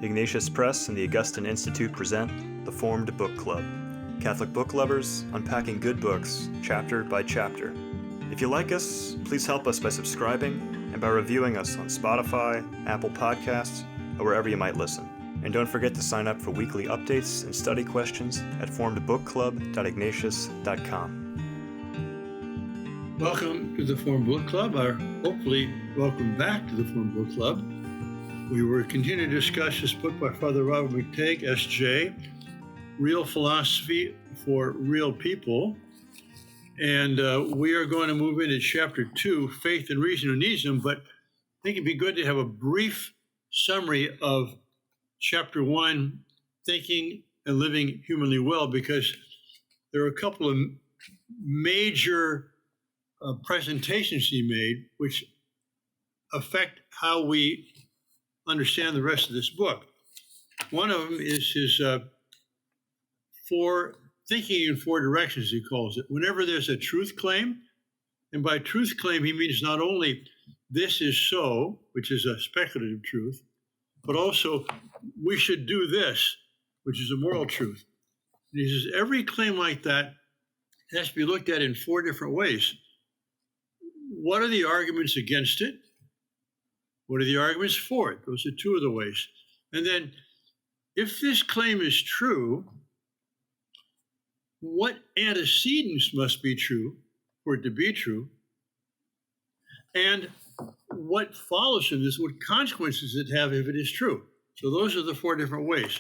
Ignatius Press and the Augustine Institute present The Formed Book Club. Catholic book lovers unpacking good books, chapter by chapter. If you like us, please help us by subscribing and by reviewing us on Spotify, Apple Podcasts, or wherever you might listen. And don't forget to sign up for weekly updates and study questions at formedbookclub.ignatius.com. Welcome to the Formed Book Club, or hopefully welcome back to the Formed Book Club. We were continuing to discuss this book by Father Robert McTeigue, S.J., Real Philosophy for Real People. And we are going to move into Chapter 2, Faith and Reason, Humanism, but I think it'd be good to have a brief summary of Chapter 1, Thinking and Living Humanly Well, because there are a couple of major presentations he made which affect how we understand the rest of this book. One of them is his thinking in four directions, he calls it. Whenever there's a truth claim, and by truth claim he means not only this is so, which is a speculative truth, but also we should do this, which is a moral truth. And he says every claim like that has to be looked at in four different ways. What are the arguments against it? What are the arguments for it? Those are two of the ways. And then, if this claim is true, what antecedents must be true for it to be true? And what follows from this? What consequences does it have if it is true? So those are the four different ways.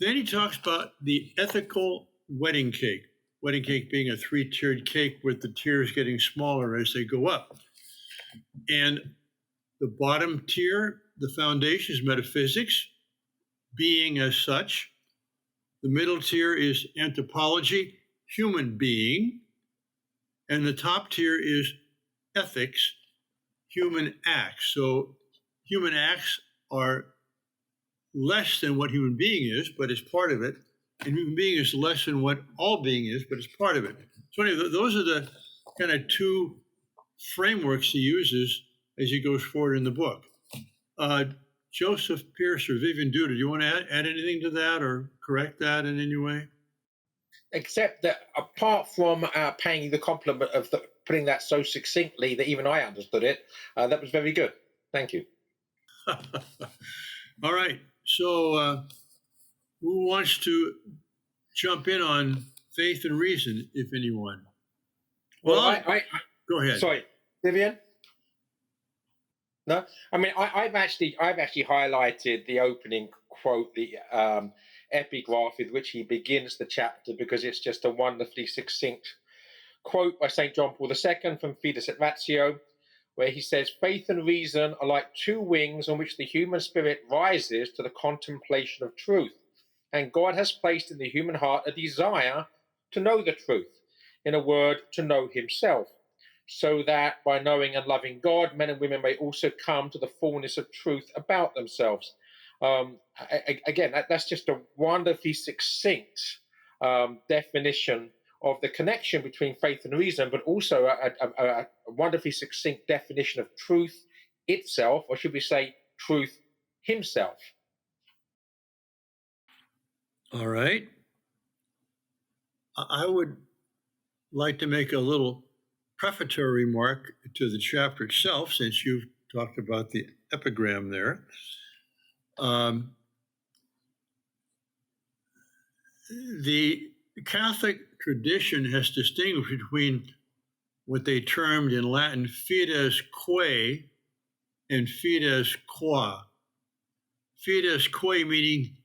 Then he talks about the ethical wedding cake. Wedding cake being a three-tiered cake with the tiers getting smaller as they go up. And the bottom tier, the foundation, is metaphysics, being as such. The middle tier is anthropology, human being. And the top tier is ethics, human acts. So human acts are less than what human being is, but it's part of it. And human being is less than what all being is, but it's part of it. So anyway, those are the kind of two frameworks he uses as he goes forward in the book. Joseph Pierce or Vivian Duda, do you want to add anything to that or correct that in any way? Except that apart from paying you the compliment of putting that so succinctly that even I understood it, that was very good. Thank you. All right. So who wants to jump in on faith and reason, if anyone? Well, I go ahead. Sorry, Vivian? No, I mean, I've actually highlighted the opening quote, the epigraph with which he begins the chapter, because it's just a wonderfully succinct quote by St. John Paul II from Fides et Ratio, where he says, "Faith and reason are like two wings on which the human spirit rises to the contemplation of truth. And God has placed in the human heart a desire to know the truth, in a word, to know himself, so that by knowing and loving God, men and women may also come to the fullness of truth about themselves." Again, that's just a wonderfully succinct definition of the connection between faith and reason, but also a wonderfully succinct definition of truth itself, or should we say truth himself. All right. I would like to make a little prefatory remark to the chapter itself, since you've talked about the epigram there. The Catholic tradition has distinguished between what they termed in Latin fides quae and fides qua. Fides quae meaning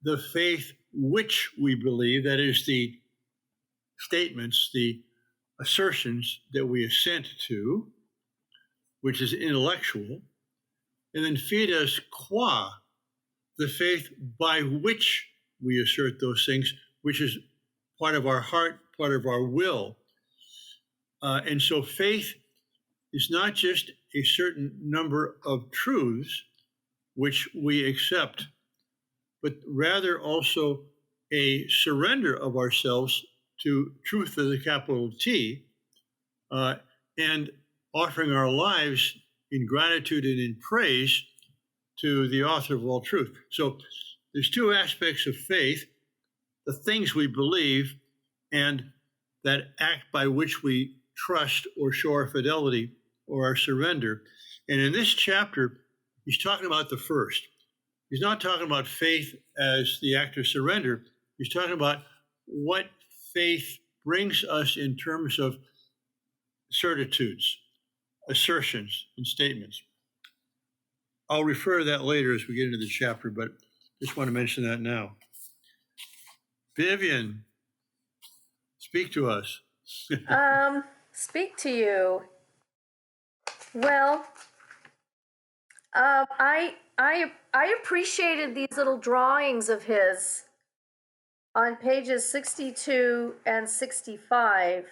the faith which we believe, that is the statements, the assertions that we assent to, which is intellectual, and then fides qua, the faith by which we assert those things, which is part of our heart, part of our will. And so faith is not just a certain number of truths which we accept, but rather also a surrender of ourselves to truth with a capital T, and offering our lives in gratitude and in praise to the author of all truth. So there's two aspects of faith: the things we believe and that act by which we trust or show our fidelity or our surrender. And in this chapter, he's talking about the first. He's not talking about faith as the act of surrender. He's talking about what faith brings us in terms of certitudes, assertions, and statements. I'll refer to that later as we get into the chapter, but just want to mention that now. Vivian, speak to us. Speak to you. Well, I appreciated these little drawings of his on pages 62 and 65,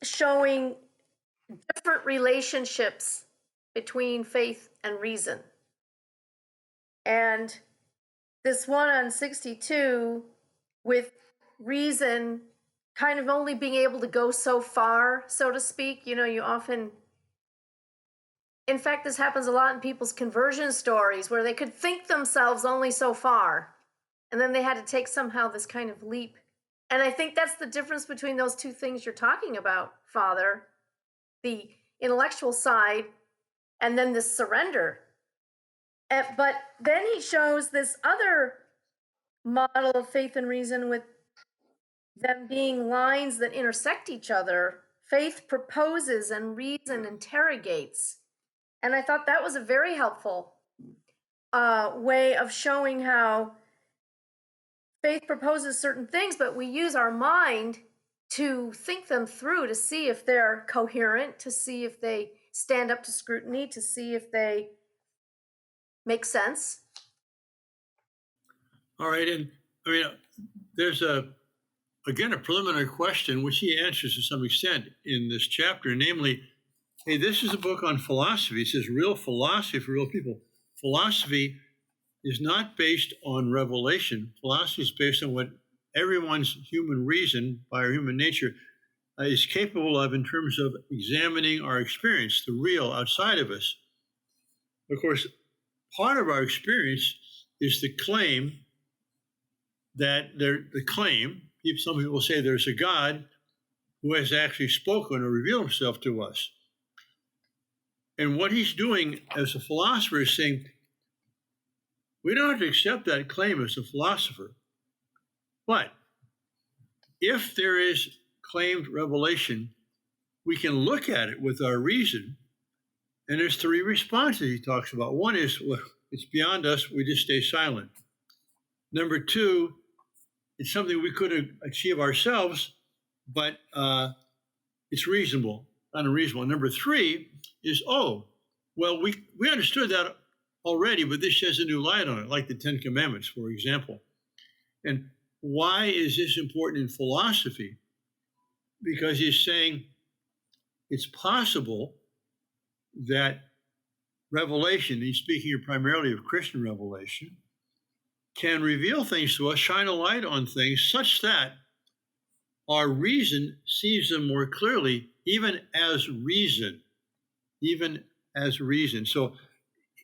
showing different relationships between faith and reason. And this one on 62, with reason kind of only being able to go so far, so to speak. You know, you often, in fact, this happens a lot in people's conversion stories where they could think themselves only so far, and then they had to take somehow this kind of leap. And I think that's the difference between those two things you're talking about, Father, the intellectual side and then this surrender. But then he shows this other model of faith and reason with them being lines that intersect each other. Faith proposes and reason interrogates. And I thought that was a very helpful way of showing how faith proposes certain things, but we use our mind to think them through, to see if they're coherent, to see if they stand up to scrutiny, to see if they make sense. All right. And I mean, there's again, a preliminary question, which he answers to some extent in this chapter, namely, hey, this is a book on philosophy. It says real philosophy for real people. Philosophy is not based on revelation. Philosophy is based on what everyone's human reason, by our human nature, is capable of in terms of examining our experience, the real outside of us. Of course, part of our experience is the claim that some people say there's a God who has actually spoken or revealed himself to us. And what he's doing as a philosopher is saying, we don't have to accept that claim as a philosopher. But if there is claimed revelation, we can look at it with our reason. And there's three responses he talks about. One is, well, it's beyond us, we just stay silent. Number two, it's something we could achieve ourselves, but it's reasonable, unreasonable. And number three is, we understood that already, but this sheds a new light on it, like the Ten Commandments, for example. And why is this important in philosophy? Because he's saying it's possible that revelation, he's speaking here primarily of Christian revelation, can reveal things to us, shine a light on things such that our reason sees them more clearly, even as reason. So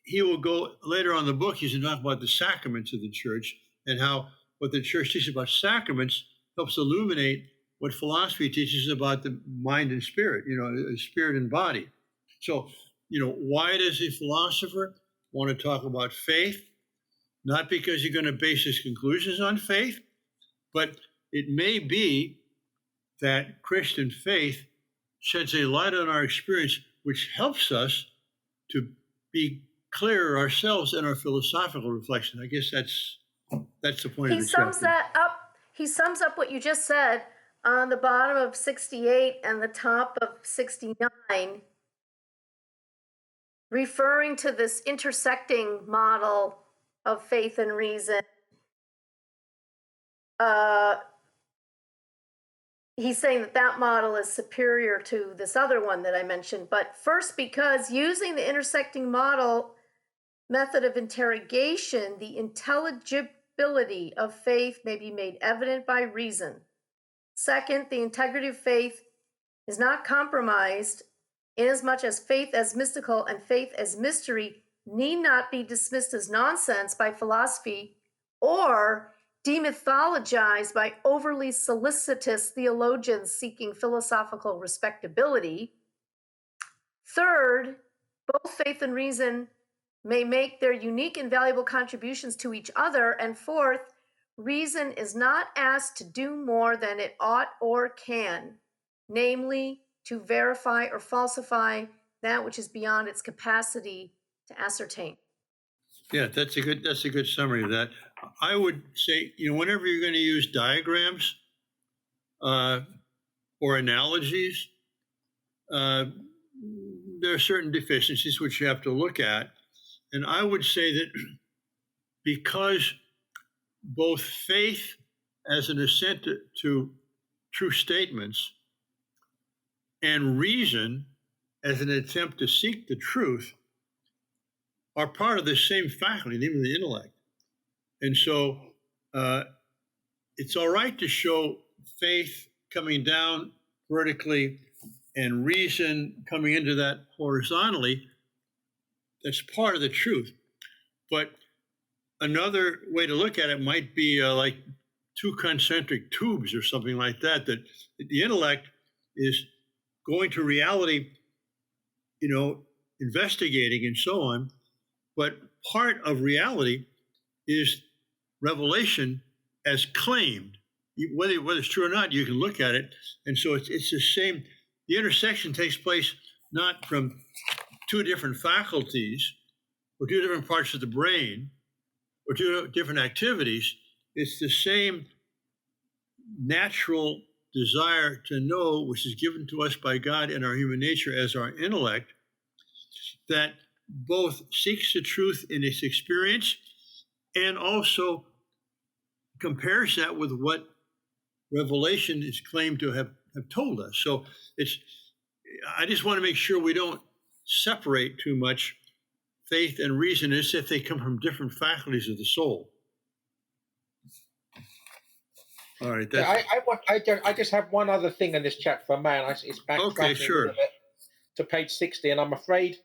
he will go later on in the book, he's going to talk about the sacraments of the church and how what the church teaches about sacraments helps illuminate what philosophy teaches about the mind and spirit, spirit and body. So, why does a philosopher want to talk about faith? Not because you're going to base his conclusions on faith, but it may be that Christian faith sheds a light on our experience, which helps us to be clearer ourselves in our philosophical reflection. I guess that's the point of the chapter. He sums up what you just said on the bottom of 68 and the top of 69, referring to this intersecting model of faith and reason. He's saying that model is superior to this other one that I mentioned. But first, because using the intersecting model method of interrogation, the intelligibility of faith may be made evident by reason. Second, the integrity of faith is not compromised inasmuch as faith as mystical and faith as mystery need not be dismissed as nonsense by philosophy or demythologized by overly solicitous theologians seeking philosophical respectability. Third, both faith and reason may make their unique and valuable contributions to each other. And fourth, reason is not asked to do more than it ought or can, namely to verify or falsify that which is beyond its capacity to ascertain. Yeah, that's a good summary of that. I would say, whenever you're going to use diagrams or analogies, there are certain deficiencies which you have to look at. And I would say that because both faith as an assent to true statements and reason as an attempt to seek the truth are part of the same faculty, namely the intellect. And so it's all right to show faith coming down vertically and reason coming into that horizontally. That's part of the truth. But another way to look at it might be like two concentric tubes or something like that, that the intellect is going to reality, investigating and so on. But part of reality is revelation as claimed. Whether it's true or not, you can look at it. And so it's the same. The intersection takes place not from two different faculties or two different parts of the brain or two different activities. It's the same natural desire to know, which is given to us by God in our human nature as our intellect, that both seeks the truth in its experience and also compares that with what revelation is claimed to have told us. So I just want to make sure we don't separate too much faith and reason as if they come from different faculties of the soul. All right. I just have one other thing in this chapter for man. It's back to page 60, and I'm afraid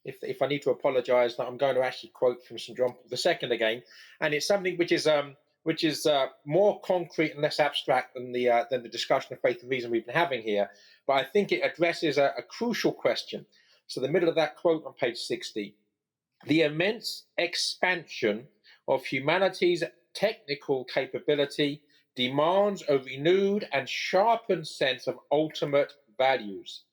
if I need to apologize, that I'm going to actually quote from St. John Paul II again, and it's something which is more concrete and less abstract than the discussion of faith and reason we've been having here. But I think it addresses a crucial question. So the middle of that quote on page 60, the immense expansion of humanity's technical capability demands a renewed and sharpened sense of ultimate values.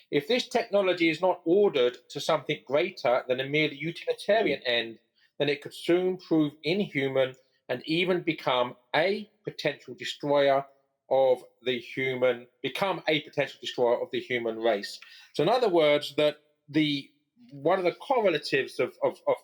If this technology is not ordered to something greater than a merely utilitarian end, then it could soon prove inhuman and even become a potential destroyer of the human race. So in other words, that one of the correlatives of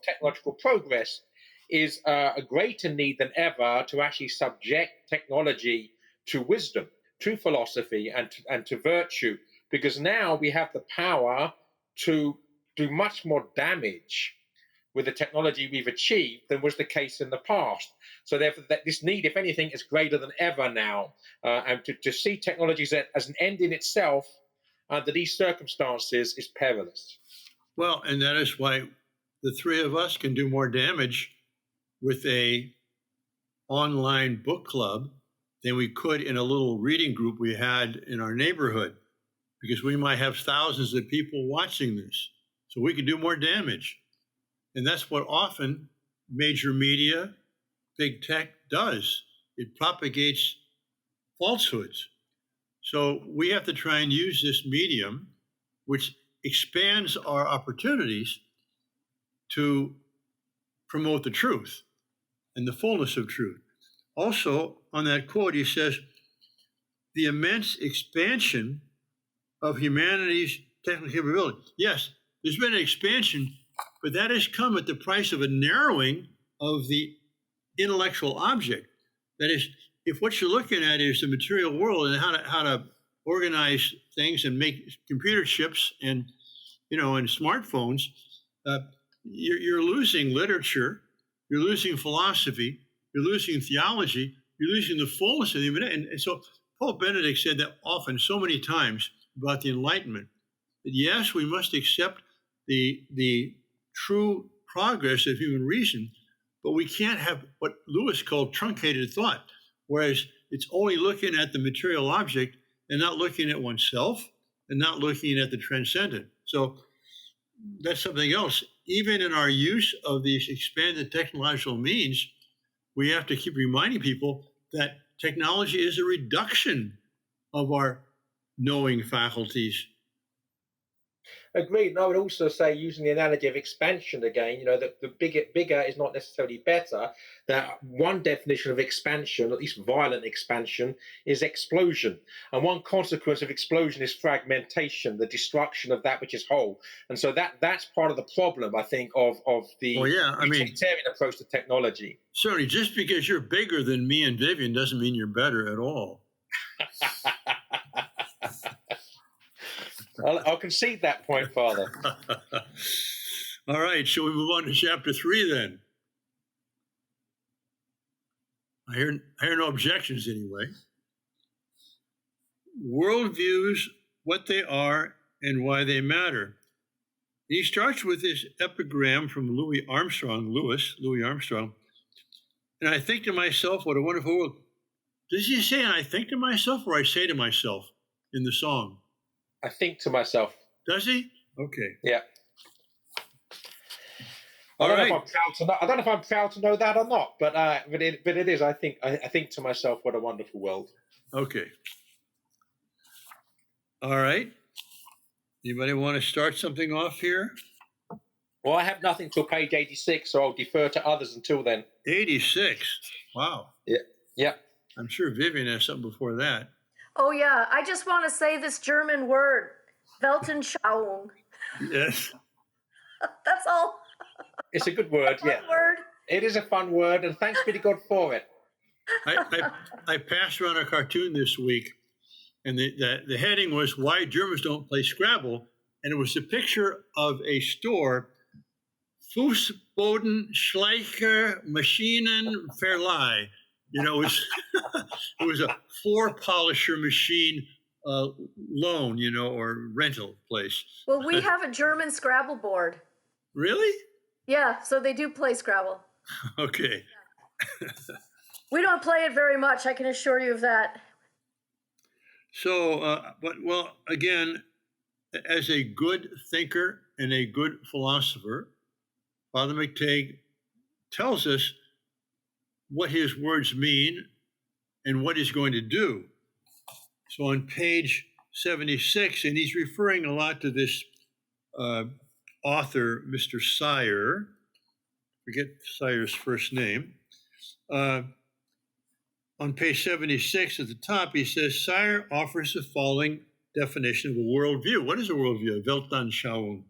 technological progress is a greater need than ever to actually subject technology to wisdom, to philosophy, and to virtue, because now we have the power to do much more damage with the technology we've achieved than was the case in the past. So therefore, this need, if anything, is greater than ever now. And to see technologies as an end in itself under these circumstances is perilous. Well, and that is why the three of us can do more damage with a online book club than we could in a little reading group we had in our neighborhood, because we might have thousands of people watching this. So we can do more damage. And that's what often major media, big tech does. It propagates falsehoods. So we have to try and use this medium, which expands our opportunities to promote the truth and the fullness of truth. Also, on that quote, he says, the immense expansion of humanity's technical capability. Yes, there's been an expansion, but that has come at the price of a narrowing of the intellectual object. That is, if what you're looking at is the material world and how to organize things and make computer chips and smartphones, you're losing literature, you're losing philosophy, you're losing theology, you're losing the fullness of the human. And so Pope Benedict said that often, so many times, about the Enlightenment. that yes, we must accept the true progress of human reason, but we can't have what Lewis called truncated thought, whereas it's only looking at the material object and not looking at oneself and not looking at the transcendent. So that's something else. Even in our use of these expanded technological means, we have to keep reminding people that technology is a reduction of our knowing faculties. Agreed. And I would also say, using the analogy of expansion again, that the bigger is not necessarily better. That one definition of expansion, at least violent expansion, is explosion. And one consequence of explosion is fragmentation, the destruction of that which is whole. And so that's part of the problem, I think, of the utilitarian approach to technology. Certainly, just because you're bigger than me and Vivian doesn't mean you're better at all. I'll concede that point, Father. All right, shall we move on to chapter 3 then? I hear no objections anyway. Worldviews, what they are and why they matter. He starts with this epigram from Louis Armstrong, and I think to myself, what a wonderful world. Does he say, and I think to myself, or I say to myself in the song? I think to myself. Does he? Okay. Yeah. I don't know if I'm proud to know that or not, but it is. I think to myself, what a wonderful world. Okay. All right. Anybody want to start something off here? Well, I have nothing till page 86, so I'll defer to others until then. 86. Wow. Yeah. Yeah. I'm sure Vivian has something before that. Oh, yeah. I just want to say this German word, Weltanschauung. Yes. That's all. It's a good word, yeah. Word. It is a fun word, and thanks be to God for it. I passed around a cartoon this week, and the heading was Why Germans Don't Play Scrabble, and it was a picture of a store, Fußboden Schleicher Maschinen Verleih. It was a floor polisher machine loan, or rental place. Well, we have a German Scrabble board. Really? Yeah, so they do play Scrabble. Okay. We don't play it very much, I can assure you of that. So, again, as a good thinker and a good philosopher, Father McTeigue tells us what his words mean and what he's going to do. So on page 76, and he's referring a lot to this author, Mr. Sire, forget Sire's first name. On page 76 at the top, he says, Sire offers the following definition of a worldview. What is a worldview? Weltanschauung.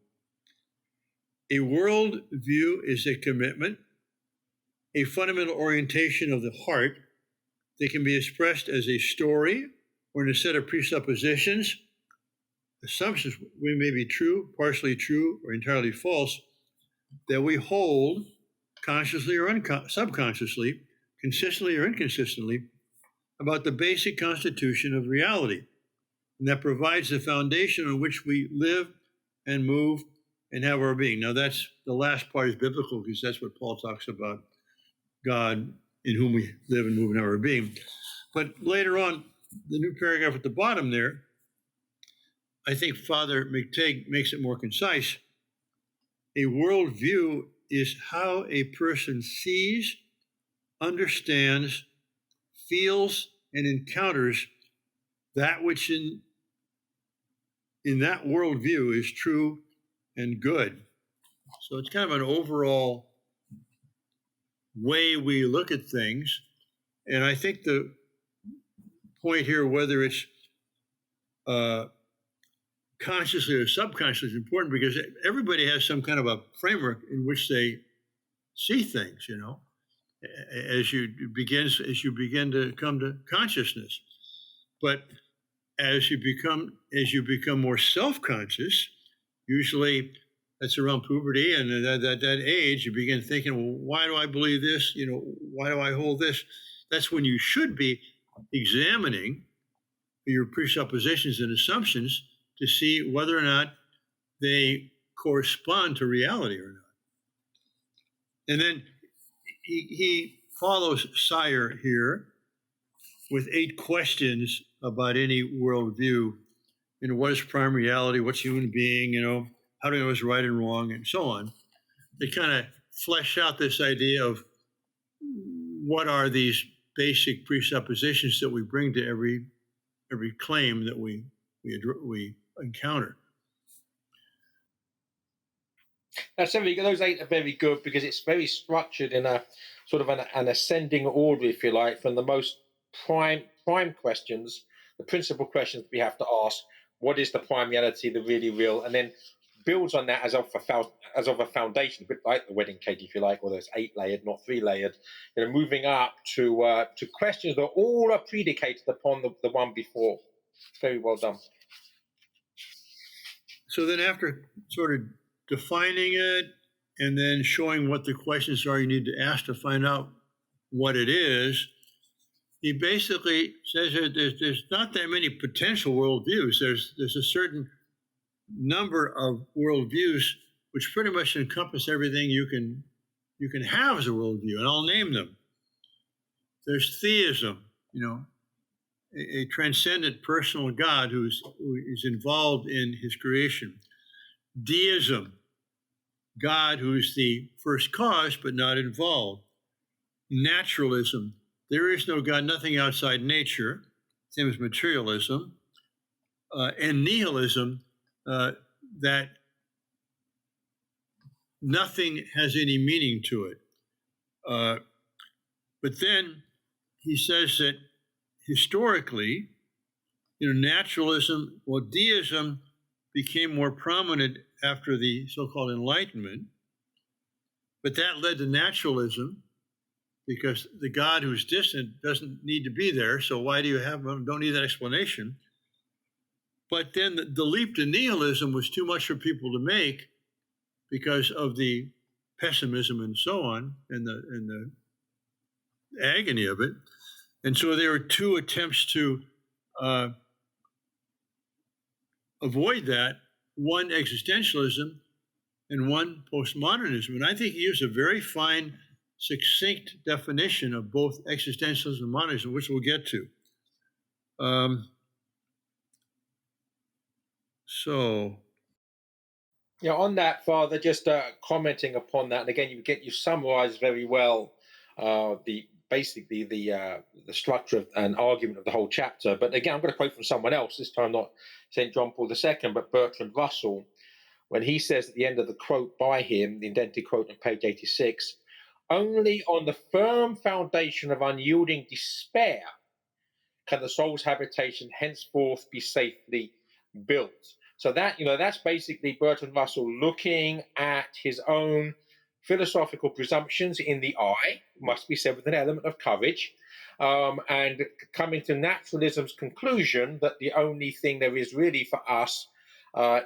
A worldview is a commitment, a fundamental orientation of the heart that can be expressed as a story or in a set of presuppositions, assumptions we may be true, partially true, or entirely false, that we hold consciously or subconsciously, consistently or inconsistently, about the basic constitution of reality, and that provides the foundation on which we live and move and have our being. Now, that's the last part is biblical, because that's what Paul talks about, God in whom we live and move and have our being. But later on, the new paragraph at the bottom there, I think Father McTeigue makes it more concise. A worldview is how a person sees, understands, feels, and encounters that which in that worldview is true and good. So it's kind of an overall way we look at things. And I think the point here, whether it's consciously or subconsciously, is important, because everybody has some kind of a framework in which they see things, as you begin to come to consciousness. But as you become more self-conscious, usually that's around puberty, and at that age, you begin thinking, well, why do I believe this? Why do I hold this? That's when you should be examining your presuppositions and assumptions to see whether or not they correspond to reality or not. And then he follows Sire here with 8 questions about any worldview. What is prime reality? What's human being? How do we know what's right and wrong, and so on. They kind of flesh out this idea of what are these basic presuppositions that we bring to every claim that we encounter. That's very good. Those 8 are very good because it's very structured in a sort of an ascending order, if you like, from the most prime questions, the principal questions we have to ask. What is the prime reality, the really real? And then builds on that as of a foundation, a bit like the wedding cake, if you like, although it's 8-layered, not 3-layered. Moving up to questions that all are predicated upon the one before. Very well done. So then, after sort of defining it and then showing what the questions are you need to ask to find out what it is, he basically says that there's not that many potential worldviews. There's a certain number of worldviews which pretty much encompass everything you can have as a worldview, and I'll name them. There's theism, a transcendent personal God who is involved in his creation. Deism, God who is the first cause but not involved. Naturalism, there is no God, nothing outside nature, same as materialism. And nihilism, that nothing has any meaning to it. But then he says that historically, naturalism, deism became more prominent after the so-called Enlightenment, but that led to naturalism because the God who's distant doesn't need to be there, so why do you have him? Don't need that explanation. But then the leap to nihilism was too much for people to make because of the pessimism and so on, and the agony of it. And so there were 2 attempts to avoid that, one existentialism and one postmodernism. And I think he used a very fine, succinct definition of both existentialism and modernism, which we'll get to. On that, Father, just commenting upon that, and again, you summarised very well the structure and argument of the whole chapter. But again, I'm going to quote from someone else, this time not St. John Paul II, but Bertrand Russell, when he says at the end of the quote by him, the indented quote on page 86, "Only on the firm foundation of unyielding despair can the soul's habitation henceforth be safely built." So that's basically Bertrand Russell looking at his own philosophical presumptions in the eye, must be said with an element of courage, and coming to naturalism's conclusion that the only thing there is really for us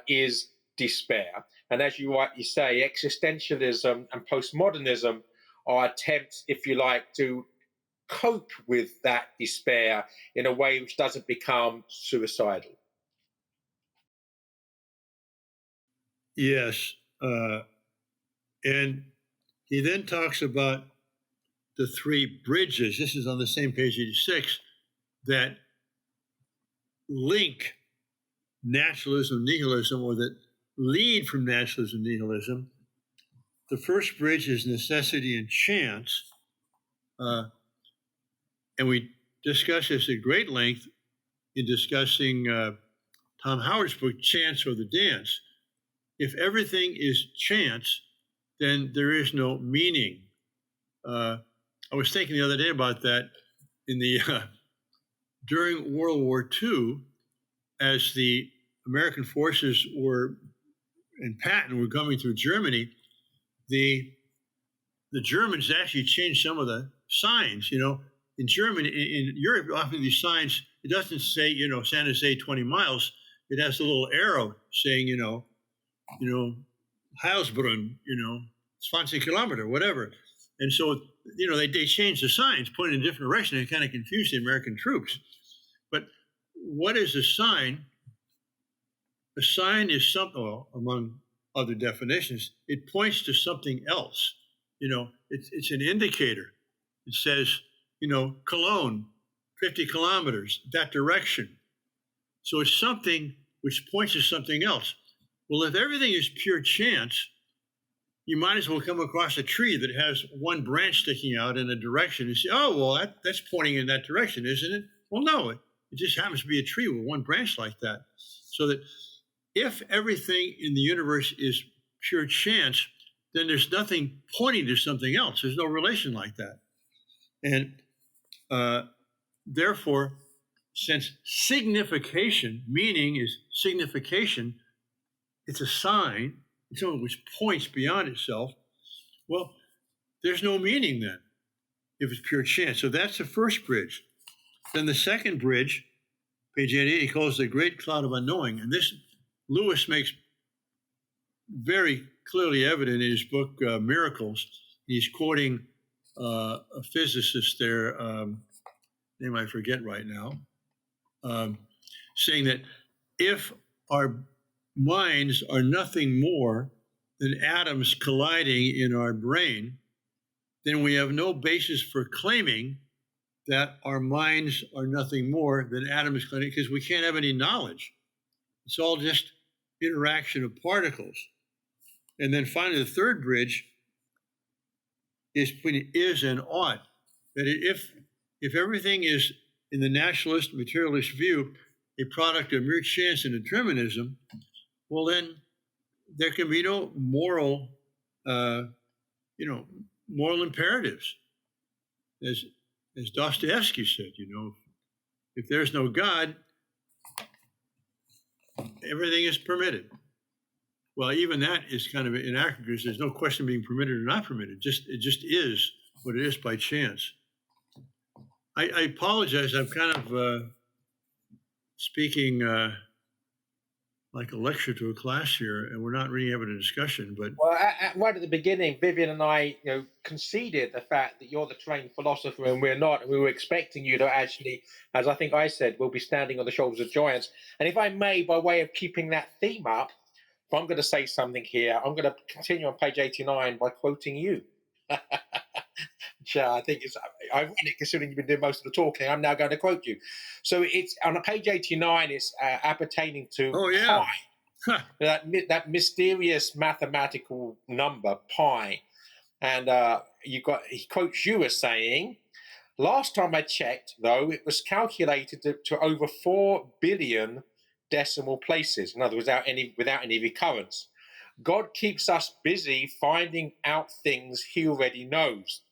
is despair. And as you rightly say, existentialism and postmodernism are attempts, if you like, to cope with that despair in a way which doesn't become suicidal. Yes. And he then talks about the 3 bridges. This is on the same page 86, that link naturalism and nihilism, or that lead from naturalism and nihilism. The first bridge is necessity and chance. And we discuss this at great length in discussing Tom Howard's book, Chance or the Dance. If everything is chance, then there is no meaning. I was thinking the other day about that in the during World War II, as the American forces were in Patton were coming through Germany, the Germans actually changed some of the signs. In Germany, in Europe, often these signs, it doesn't say, San Jose 20 miles. It has a little arrow saying, Heilsbrunn, 20 kilometer, whatever. And so, they changed the signs, pointing in a different direction, and kind of confused the American troops. But what is a sign? A sign is a A sign is something, well, among other definitions, it points to something else. It's an indicator. It says, Cologne, 50 kilometers, that direction. So it's something which points to something else. Well, if everything is pure chance, you might as well come across a tree that has one branch sticking out in a direction and say, oh, well, that's pointing in that direction, isn't it? Well, no, it just happens to be a tree with one branch like that. So that if everything in the universe is pure chance, then there's nothing pointing to something else. There's no relation like that. And therefore, since signification, meaning is signification, it's a sign, it's something which points beyond itself. Well, there's no meaning then if it's pure chance. So that's the first bridge. Then the second bridge, page 88, he calls the great cloud of unknowing. And this Lewis makes very clearly evident in his book, Miracles. He's quoting a physicist there, name I forget right now, saying that if our minds are nothing more than atoms colliding in our brain, then we have no basis for claiming that our minds are nothing more than atoms colliding, because we can't have any knowledge. It's all just interaction of particles. And then finally, the third bridge is between is and ought. That if everything is, in the naturalist, materialist view, a product of mere chance and determinism, well, then there can be no moral imperatives. As Dostoevsky said, if there's no God, everything is permitted. Well, even that is kind of inaccurate, because there's no question being permitted or not permitted. It just is what it is by chance. I apologize. I'm kind of speaking like a lecture to a class here, and we're not really having a discussion. But right at the beginning, Vivian and I, conceded the fact that you're the trained philosopher and we're not. We were expecting you to actually, as I think I said, we'll be standing on the shoulders of giants. And if I may, by way of keeping that theme up, if I'm going to say something here, I'm going to continue on page 89 by quoting you. Which I think is ironic, considering you've been doing most of the talking. I'm now going to quote you. So it's on page 89. It's appertaining to pi, that mysterious mathematical number pi, and he quotes you as saying, "Last time I checked, though, it was calculated to over 4 billion decimal places. In other words, without any recurrence. God keeps us busy finding out things He already knows."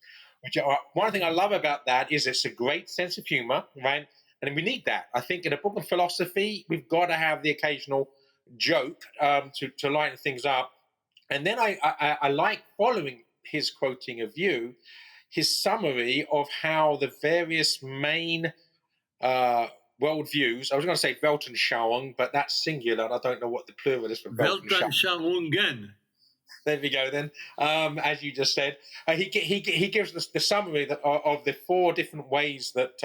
One thing I love about that is it's a great sense of humor, right? And we need that. I think in a book of philosophy, we've got to have the occasional joke to lighten things up. And then I like, following his quoting of you, his summary of how the various main worldviews, I was going to say Weltanschauung, but that's singular, and I don't know what the plural is for Weltanschauungen. There we go then. As you just said, he gives us the summary of the 4 different ways that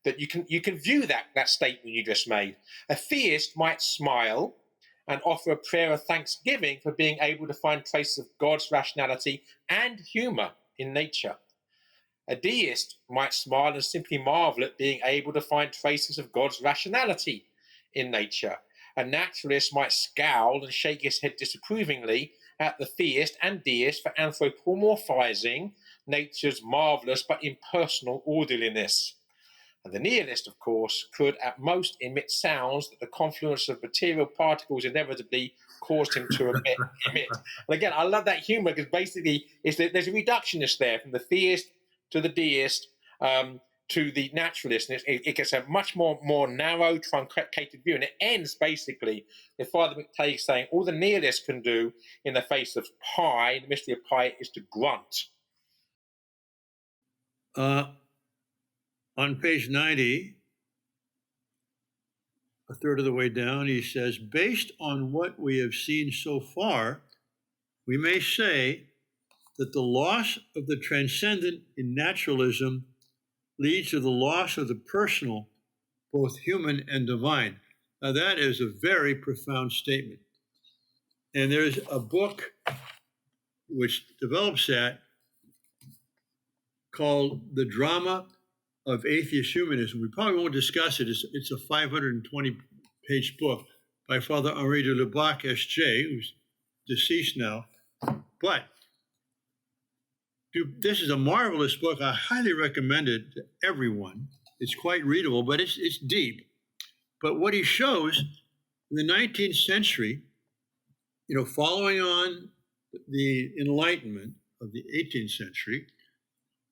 that you can view that statement you just made. A theist might smile and offer a prayer of thanksgiving for being able to find traces of God's rationality and humor in nature. A deist might smile and simply marvel at being able to find traces of God's rationality in nature. A naturalist might scowl and shake his head disapprovingly at the theist and deist for anthropomorphizing nature's marvelous but impersonal orderliness. And the nihilist, of course, could at most emit sounds that the confluence of material particles inevitably caused him to emit. And again, I love that humor, because basically there's a reductionist there from the theist to the deist to the naturalist, and it gets a much more narrow, truncated view, and it ends basically with Father McTeigue saying all the nihilists can do in the face of pi, the mystery of pi, is to grunt. On page 90, a third of the way down, he says, based on what we have seen so far, we may say that the loss of the transcendent in naturalism leads to the loss of the personal, both human and divine. Now, that is a very profound statement. And there's a book which develops that called The Drama of Atheist Humanism. We probably won't discuss it. It's a 520-page book by Father Henri de Lubac, S.J., who's deceased now. But this is a marvelous book. I highly recommend it to everyone. It's quite readable, but it's deep. But what he shows in the 19th century, following on the Enlightenment of the 18th century,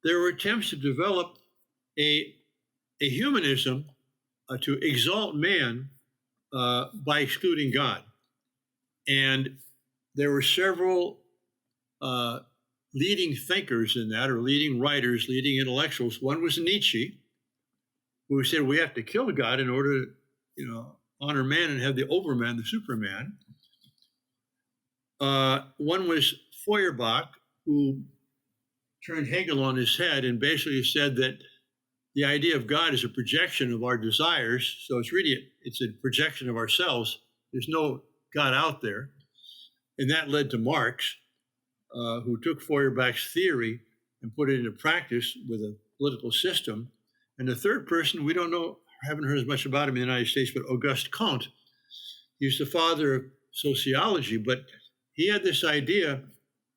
there were attempts to develop a humanism to exalt man by excluding God. And there were several leading thinkers in that, or leading writers, leading intellectuals. One was Nietzsche, who said we have to kill God in order to, honor man and have the overman, the superman. One was Feuerbach, who turned Hegel on his head and basically said that the idea of God is a projection of our desires. So it's a projection of ourselves. There's no God out there. And that led to Marx, who took Feuerbach's theory and put it into practice with a political system. And the third person, we don't know, haven't heard as much about him in the United States, but Auguste Comte. He's the father of sociology, but he had this idea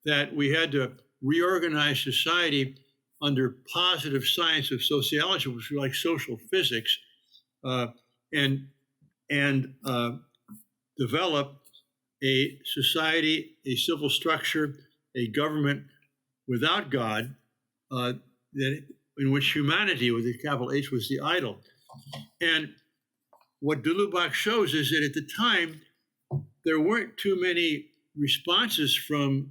that we had to reorganize society under positive science of sociology, which was like social physics, and develop a society, a civil structure, a government without God, in which humanity, with a capital H, was the idol. And what de Lubac shows is that at the time, there weren't too many responses from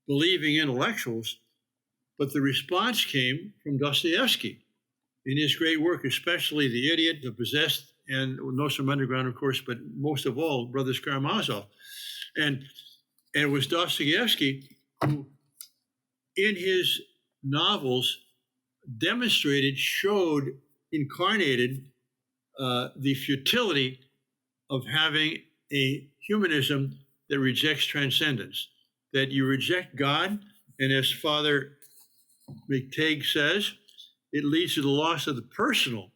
believing intellectuals, but the response came from Dostoevsky in his great work, especially The Idiot, The Possessed, and Nostrum Underground, of course, but most of all, Brothers Karamazov. And it was Dostoevsky who, in his novels, showed, incarnated the futility of having a humanism that rejects transcendence, that you reject God, and as Father McTeigue says, it leads to the loss of the personal,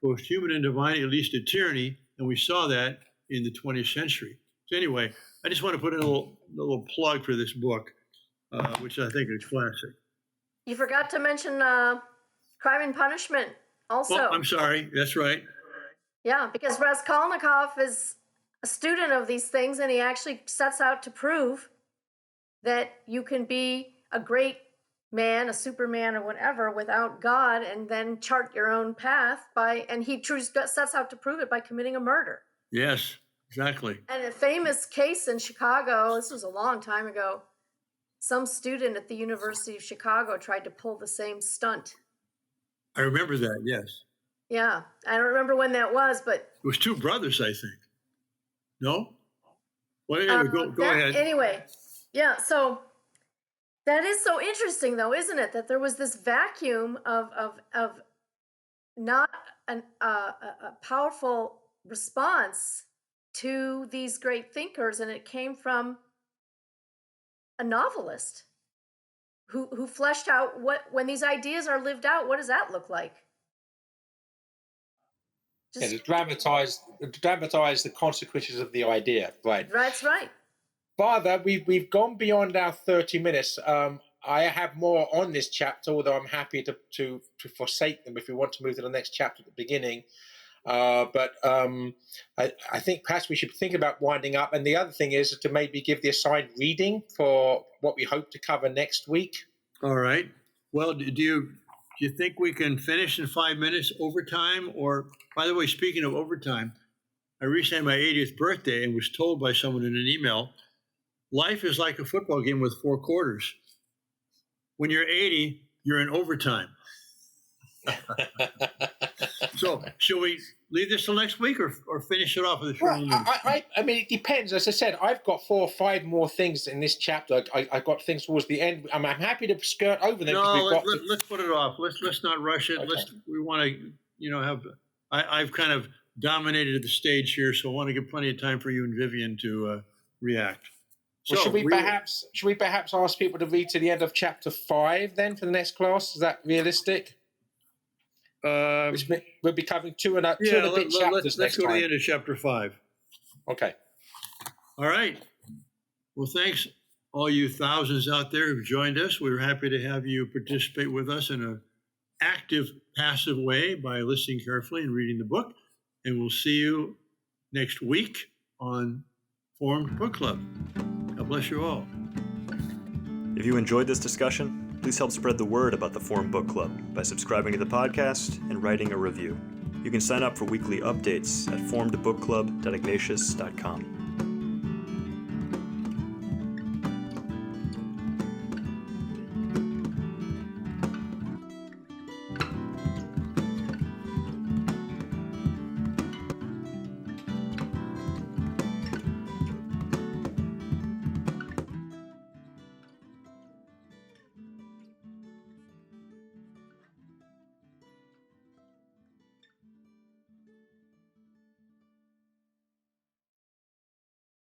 both human and divine. It leads to tyranny, and we saw that in the 20th century. So anyway, I just want to put in a little plug for this book, which I think is classic. You forgot to mention Crime and Punishment also. Oh, I'm sorry. That's right. Yeah, because Raskolnikov is a student of these things, and he actually sets out to prove that you can be a great man, a Superman or whatever, without God, and then chart your own path and he sets out to prove it by committing a murder. Yes, exactly. And a famous case in Chicago, this was a long time ago, some student at the University of Chicago tried to pull the same stunt. I remember that, yes. Yeah, I don't remember when that was, but... It was two brothers, I think. No? Well, go ahead. Anyway, yeah, so that is so interesting, though, isn't it? That there was this vacuum of not a powerful response to these great thinkers, and it came from a novelist who fleshed out when these ideas are lived out, what does that look like? To dramatize the consequences of the idea, right? That's right. Father, we've gone beyond our 30 minutes. I have more on this chapter, although I'm happy to forsake them if we want to move to the next chapter at the beginning. But I think perhaps we should think about winding up. And the other thing is to maybe give the assigned reading for what we hope to cover next week. All right. Well, do you think we can finish in 5 minutes overtime? Or, by the way, speaking of overtime, I recently had my 80th birthday and was told by someone in an email, life is like a football game with 4 quarters. When you're 80, you're in overtime. So, shall we leave this till next week or finish it off with a short news? I mean, it depends. As I said, I've got 4 or 5 more things in this chapter. I got things towards the end. I'm happy to skirt over them. No, let's put it off. Let's not rush it. Okay. We want to, have. I've kind of dominated the stage here, so I want to give plenty of time for you and Vivian to react. Well, So should we perhaps ask people to read to the end of chapter 5 then for the next class? Is that realistic? We'll be covering two and a bit chapters let's go time. to the end of chapter 5. Okay. All right. Well, thanks all you thousands out there who've joined us. We're happy to have you participate with us in an active, passive way by listening carefully and reading the book. And we'll see you next week on Formed Book Club. God bless you all. If you enjoyed this discussion, please help spread the word about the Formed Book Club by subscribing to the podcast and writing a review. You can sign up for weekly updates at formedbookclub.ignatius.com.